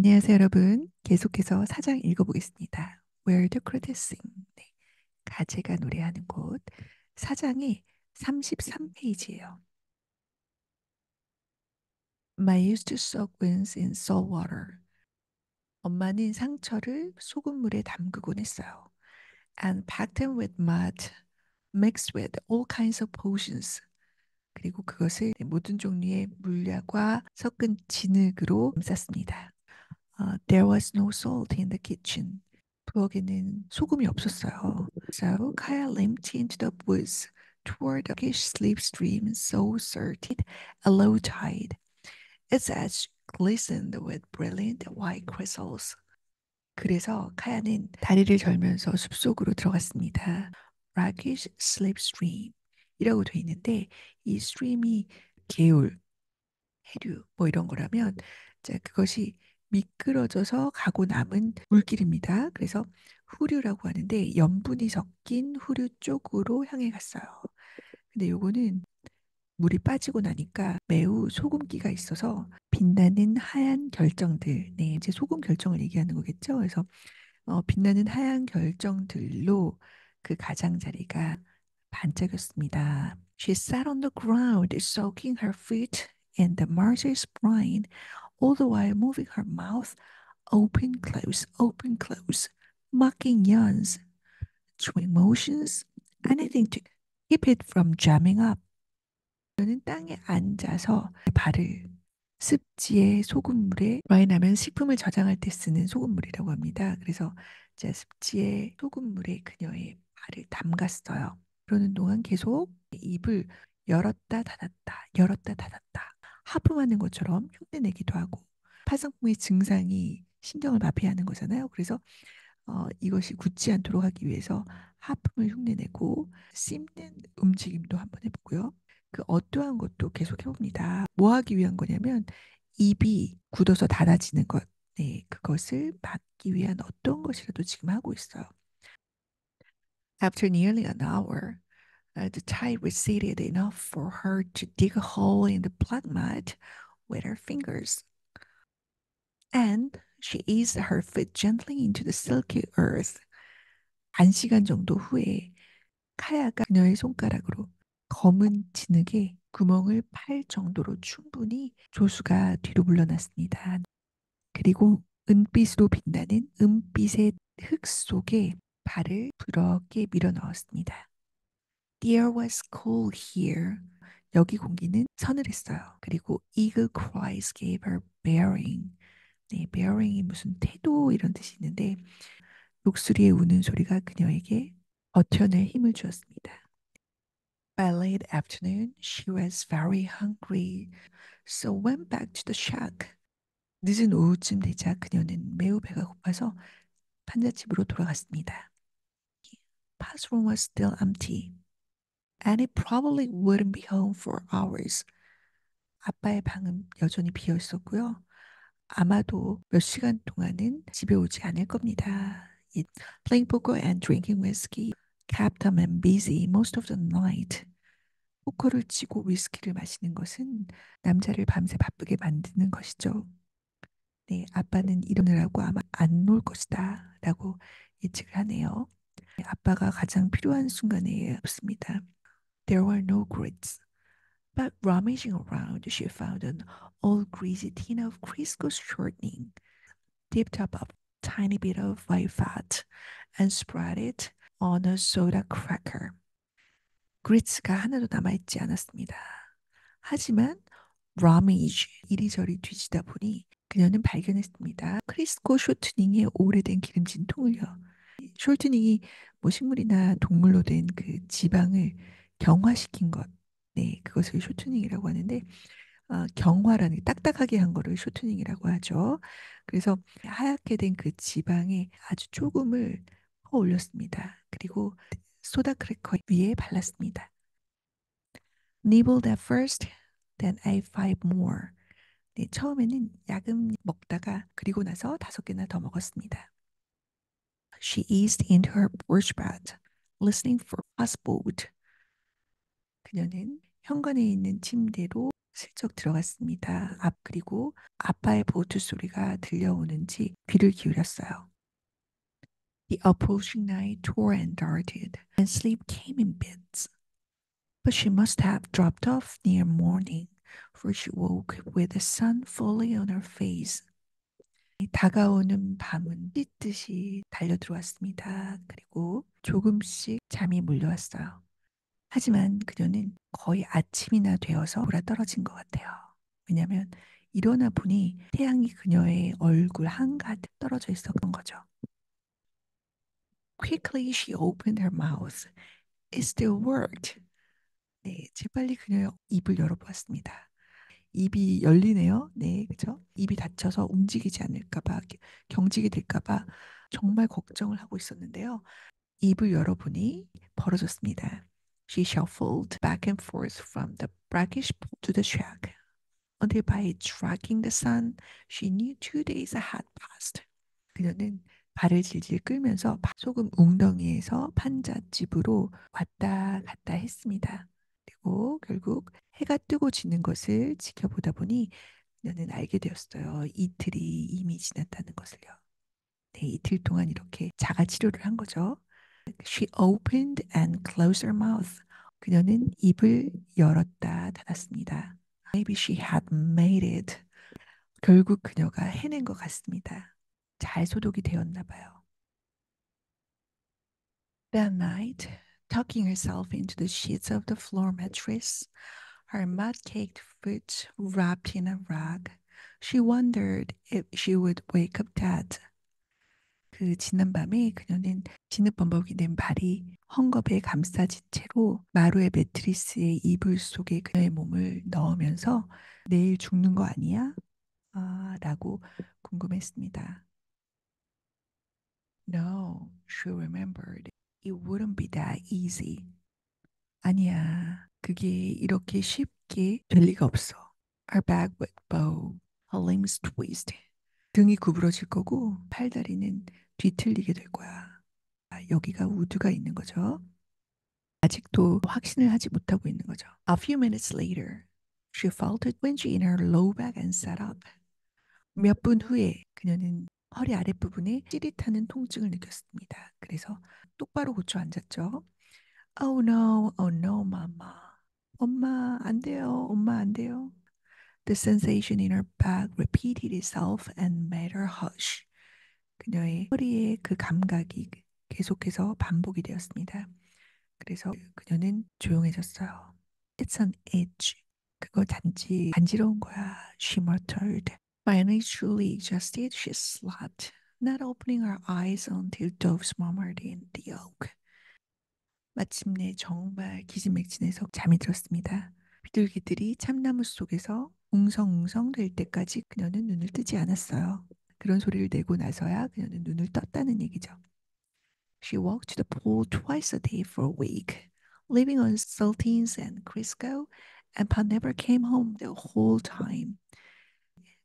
안녕하세요, 여러분. 계속해서 사장 읽어보겠습니다. Where the Credits Sing. 네, 가재가 노래하는 곳. 사장의 33페이지예요. My used to soak wounds in salt water. 엄마는 상처를 소금물에 담그곤 했어요. And packed them with mud, mixed with all kinds of potions. 그리고 그것을 모든 종류의 물약과 섞은 진흙으로 쌌습니다. There was no salt in the kitchen. 부엌에는 소금이 없었어요. So Kaya limped into the woods toward the slipstream so certain a low tide. Its edge glistened with brilliant white crystals. 그래서 카야는 다리를 절면서 숲속으로 들어갔습니다. Brackish slipstream 이라고 돼 있는데 이 stream이 개울, 해류 뭐 이런 거라면 자, 그것이 미끄러져서 가고 남은 물길입니다. 그래서 후류라고 하는데 염분이 섞인 후류 쪽으로 향해 갔어요. 근데 요거는 물이 빠지고 나니까 매우 소금기가 있어서 빛나는 하얀 결정들, 네, 이제 소금 결정을 얘기하는 거겠죠. 그래서 빛나는 하얀 결정들로 그 가장자리가 반짝였습니다. She sat on the ground, soaking her feet in the mars's brine, all the while moving her mouth open, close, mocking yawns, swing motions, anything to keep it from jamming up. 저는 땅에 앉아서 발을 습지의 소금물에 와인하면 식품을 저장할 때 쓰는 소금물이라고 합니다. 그래서 제가 습지의 소금물에 그녀의 발을 담갔어요. 그러는 동안 계속 입을 열었다 닫았다 하품하는 것처럼 흉내내기도 하고 파상풍의 증상이 신경을 마비하는 거잖아요. 그래서 이것이 굳지 않도록 하기 위해서 하품을 흉내내고 씹는 움직임도 한번 해보고요. 그 어떠한 것도 계속 해봅니다. 뭐 하기 위한 거냐면 입이 굳어서 닫아지는 것, 네, 그것을 막기 위한 어떤 것이라도 지금 하고 있어요. After nearly an hour, the tide receded enough for her to dig a hole in the black mud with her fingers. And she eased her foot gently into the silky earth. 1시간 정도 후에 카야가 그녀의 손가락으로 검은 진흙에 구멍을 팔 정도로 충분히 조수가 뒤로 물러났습니다. 그리고 은빛으로 빛나는 은빛의 흙 속에 발을 부드럽게 밀어 넣었습니다. The air was cool here. 여기 공기는 서늘했어요. 그리고 eagle cries gave her bearing. 네, bearing이 무슨 태도 이런 뜻이 있는데 목소리에 우는 소리가 그녀에게 버텨낼 힘을 주었습니다. By late afternoon, she was very hungry, so went back to the shack. 늦은 오후쯤 되자 그녀는 매우 배가 고파서 판잣집으로 돌아갔습니다. Pa's room was still empty, and it probably wouldn't be home for hours. 아빠의 방은 여전히 비어 있었고요. 아마도 몇 시간 동안은 집에 오지 않을 겁니다. Playing poker and drinking whiskey kept the man busy most of the night. 포커를 치고 위스키를 마시는 것은 남자를 밤새 바쁘게 만드는 것이죠. 네, 아빠는 이러느라고 아마 안 놀 것이다 라고 예측을 하네요. 네, 아빠가 가장 필요한 순간에 없습니다. There were no grits. But rummaging around, she found an old greasy tin of Crisco shortening, dipped up a tiny bit of white fat, and spread it on a soda cracker. 그리츠가 하나도 남아있지 않았습니다. 하지만 라미지 이리저리 뒤지다 보니 그녀는 발견했습니다. 크리스코 쇼트닝의 오래된 기름진 통을요. 쇼트닝이 뭐 식물이나 동물로 된 그 지방을 경화시킨 것, 네, 그것을 쇼트닝이라고 하는데 경화라는 게 딱딱하게 한 거를 쇼트닝이라고 하죠. 그래서 하얗게 된 그 지방에 아주 조금을 퍼 올렸습니다. 그리고 소다 크래커 위에 발랐습니다. Nibbled at first, then ate five more. 네, 처음에는 야금 먹다가 그리고 나서 5개나 더 먹었습니다. She eased into her porch bed, listening for a boat. 그녀는 현관에 있는 침대로 슬쩍 들어갔습니다. 그리고 아빠의 보트 소리가 들려오는지 귀를 기울였어요. The approaching night tore and darted, and sleep came in bits. But she must have dropped off near morning, for she woke with the sun fully on her face. 다가오는 밤은 찢듯이 달려들어왔습니다. 그리고 조금씩 잠이 몰려왔어요. 하지만 그녀는 거의 아침이나 되어서 돌아떨어진 것 같아요. 왜냐하면 일어나 보니 태양이 그녀의 얼굴 한가득 떨어져 있었던 거죠. Quickly she opened her mouth. It still worked. 네, 재빨리 그녀의 입을 열어보았습니다. 입이 열리네요. 네, 그죠? 입이 닫혀서 움직이지 않을까봐, 경직이 될까봐 정말 걱정을 하고 있었는데요. 입을 열어보니 벌어졌습니다. She shuffled back and forth from the brackish pool to the shack, until by tracking the sun, she knew 2 days had passed. 그녀는 발을 질질 끌면서 소금 웅덩이에서 판잣집으로 왔다 갔다 했습니다. 그리고 결국 해가 뜨고 지는 것을 지켜보다 보니 그녀는 알게 되었어요. 이틀이 이미 지났다는 것을요. 네, 이틀 동안 이렇게 자가 치료를 한 거죠. She opened and closed her mouth. 그녀는 입을 열었다 닫았습니다. Maybe she had made it. 결국 그녀가 해낸 것 같습니다. 잘 소독이 되었나 봐요. That night, tucking herself into the sheets of the floor mattress, her mud-caked foot wrapped in a rug, she wondered if she would wake up dead. 그 지난 밤에 그녀는 진흙범벅이 된 발이 헝겊에 감싸진 채로 마루의 매트리스의 이불 속에 그녀의 몸을 넣으면서 내일 죽는 거 아니야? 라고 궁금했습니다. No, she remembered. It wouldn't be that easy. 아니야, 그게 이렇게 쉽게 될 리가 없어. Her back would bow, her limbs twist. 등이 구부러질 거고 팔다리는 뒤틀리게 될 거야. 여기가 우드가 있는 거죠. 아직도 확신을 하지 못하고 있는 거죠. A few minutes later, she felt it twinge in her low back and sat up. 몇 분 후에 그녀는 허리 아랫부분에 찌릿하는 통증을 느꼈습니다. 그래서 똑바로 고쳐 앉았죠. Oh no, mama. 엄마, 안 돼요. 엄마, 안 돼요. The sensation in her back repeated itself and made her hush. 그녀의 허리의 그 감각이 계속해서 반복이 되었습니다. 그래서 그녀는 조용해졌어요. It's an itch. 그거 단지 간지러운 거야. She muttered. Finally, truly exhausted, she slept, not opening her eyes until doves murmured in the oak. 마침내 정말 기진맥진해서 잠이 들었습니다. 비둘기들이 참나무 속에서 웅성웅성 될 때까지 그녀는 눈을 뜨지 않았어요. 그런 소리를 내고 나서야 그녀는 눈을 떴다는 얘기죠. She walked to the pool twice a day for a week, living on saltines and Crisco, and Pa never came home the whole time.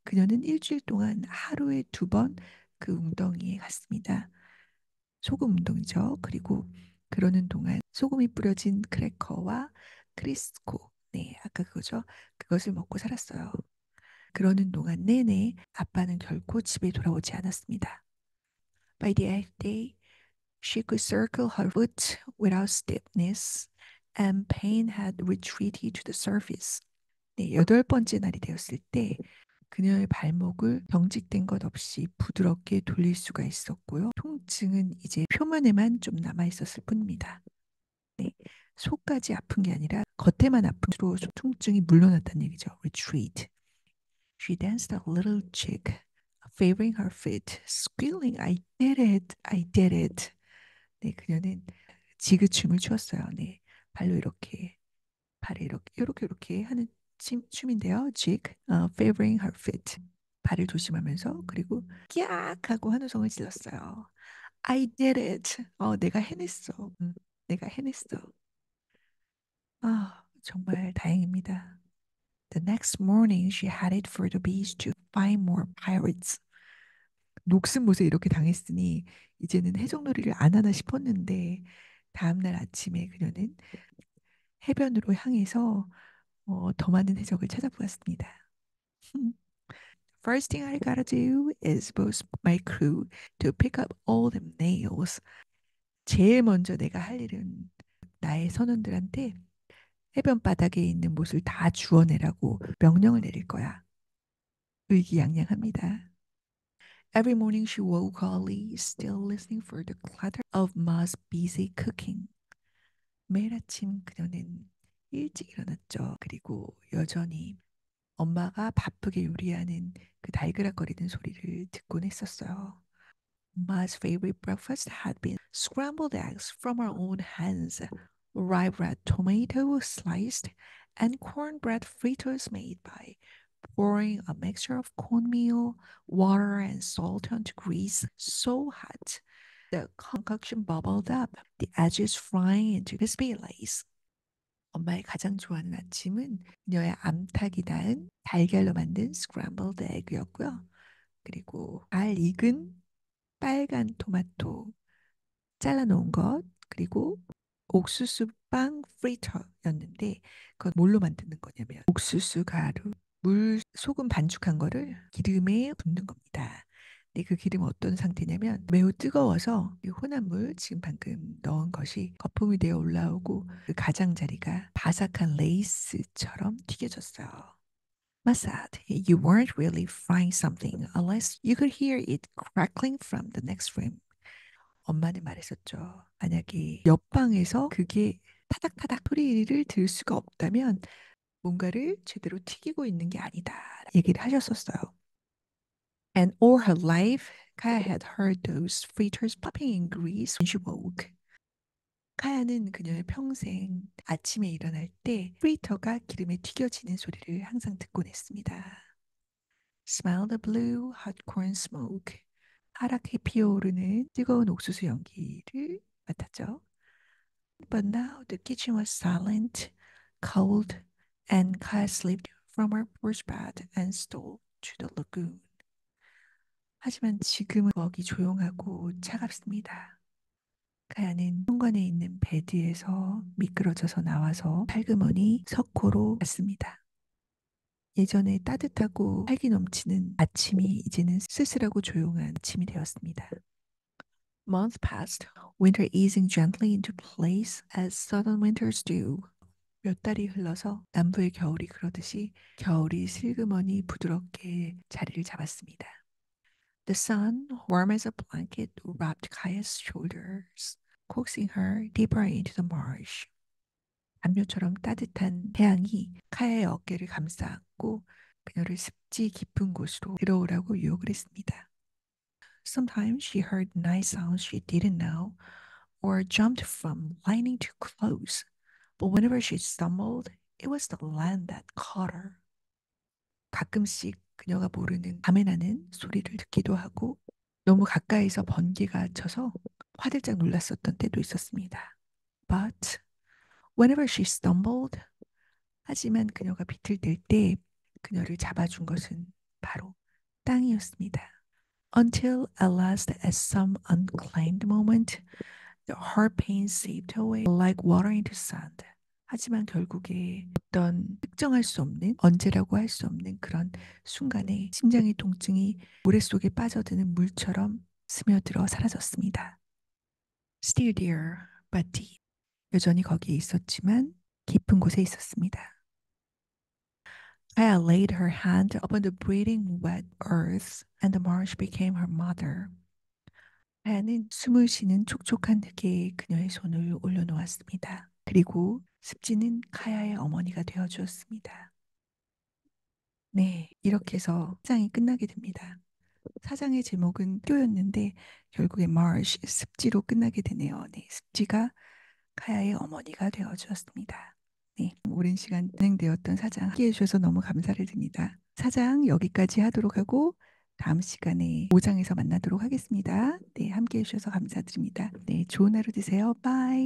그녀는 일주일 동안 하루에 2번 그 웅덩이에 갔습니다. 소금 웅덩이죠. 그리고 그러는 동안 소금이 뿌려진 크래커와 크리스코, 네, 아까 그거죠. 그것을 먹고 살았어요. 그러는 동안 내내 아빠는 결코 집에 돌아오지 않았습니다. By the eighth day, she could circle her foot without stiffness, and pain had retreated to the surface. 네, 8번째 날이 되었을 때 그녀의 발목을 경직된 것 없이 부드럽게 돌릴 수가 있었고요. 통증은 이제 표면에만 좀 남아 있었을 뿐입니다. 네, 속까지 아픈 게 아니라 겉에만 아픈으로 통증이 물러났다는 얘기죠. Retreat. She danced a little jig, favoring her feet, squealing, I did it, I did it. 네, 그녀는 지그춤을 추었어요. 네, 발로 이렇게, 발을 이렇게 하는 춤인데요. jig, favoring her feet. 발을 조심하면서 그리고 끼악 하고 환호성을 질렀어요. I did it. 내가 해냈어. 내가 해냈어. 정말 다행입니다. The next morning she headed for the beach to find more pirates. 녹슨못에 이렇게 당했으니 이제는 해적놀이를 안 하나 싶었는데 다음날 아침에 그녀는 해변으로 향해서 더 많은 해석을 찾아보았습니다. First thing I gotta do is boost my crew to pick up all the nails. 제일 먼저 내가 할 일은 나의 선원들한테 해변 바닥에 있는 못을 다 주워내라고 명령을 내릴 거야. 의기양양합니다. Every morning she woke early, still listening for the clatter of Ma's busy cooking. 매일 아침 그녀는 일찍 일어났죠. 그리고 여전히 엄마가 바쁘게 요리하는 그 달그락거리는 소리를 듣곤 했었어요. Ma's favorite breakfast had been scrambled eggs from her own hands, rye bread tomato sliced, and cornbread fritters made by pouring a mixture of cornmeal, water, and salt onto grease so hot the concoction bubbled up, the edges frying into crispy lace. 엄마의 가장 좋아하는 아침은 그녀의 암탉이 낳은 달걀로 만든 스크램블드 에그였고요. 그리고 잘 익은 빨간 토마토 잘라놓은 것, 그리고 옥수수 빵 프리터였는데 그건 뭘로 만드는 거냐면 옥수수 가루, 물, 소금 반죽한 거를 기름에 붓는 겁니다. 근데 그 기름은 어떤 상태냐면 매우 뜨거워서 이 혼합물 지금 방금 넣은 것이 거품이 되어 올라오고 그 가장자리가 바삭한 레이스처럼 튀겨졌어요. Masad, you weren't really frying something unless you could hear it crackling from the next room. 엄마는 말했었죠. 만약에 옆방에서 그게 타닥타닥 소리를 들을 수가 없다면 뭔가를 제대로 튀기고 있는 게 아니다. 얘기를 하셨었어요. And all her life, Kaya had heard those fritters popping in grease when she woke. 카야는 그녀의 평생 아침에 일어날 때 프리터가 기름에 튀겨지는 소리를 항상 듣곤 했습니다. Smell the blue hot corn smoke. 하얗게 피어오르는 뜨거운 옥수수 연기를 맡았죠. But now the kitchen was silent, cold, and Kaya slipped from her porch bed and stole to the lagoon. 하지만 지금은 부엌이 조용하고 차갑습니다. 가야는 현관에 있는 베드에서 미끄러져서 나와서 살그머니 석호로 갔습니다. 예전에 따뜻하고 활기 넘치는 아침이 이제는 쓸쓸하고 조용한 아침이 되었습니다. Months passed, winter easing gently into place as southern winters do. 몇 달이 흘러서 남부의 겨울이 그러듯이 겨울이 슬그머니 부드럽게 자리를 잡았습니다. The sun, warm as a blanket, wrapped Kaya's shoulders, coaxing her deeper into the marsh. 담요처럼 따뜻한 태양이 카야의 어깨를 감싸 안고 그녀를 습지 깊은 곳으로 들어오라고 유혹을 했습니다. Sometimes she heard night sounds she didn't know or jumped from lining too close. But whenever she stumbled, it was the land that caught her. 가끔씩 그녀가 모르는 밤에 나는 소리를 듣기도 하고 너무 가까이서 번개가 쳐서 화들짝 놀랐었던 때도 있었습니다. But whenever she stumbled, 하지만 그녀가 비틀댈 때 그녀를 잡아준 것은 바로 땅이었습니다. Until at last at some unclaimed moment, the heart pain seeped away like water into sand. 하지만 결국에 어떤 특정할 수 없는 언제라고 할 수 없는 그런 순간에 심장의 통증이 모래 속에 빠져드는 물처럼 스며들어 사라졌습니다. Still there, but deep. 여전히 거기에 있었지만 깊은 곳에 있었습니다. Kaya laid her hand upon the breathing wet earth and the marsh became her mother. 카야는 숨을 쉬는 촉촉한 흙에 그녀의 손을 올려놓았습니다. 그리고 습지는 카야의 어머니가 되어주었습니다. 네, 이렇게 해서 사장이 끝나게 됩니다. 사장의 제목은 학교였는데 결국에 Marsh, 습지로 끝나게 되네요. 네, 습지가 카야의 어머니가 되어주었습니다. 네, 오랜 시간 진행되었던 사장 함께해 주셔서 너무 감사를 드립니다. 사장 여기까지 하도록 하고 다음 시간에 5장에서 만나도록 하겠습니다. 네, 함께해 주셔서 감사드립니다. 네, 좋은 하루 되세요. 바이.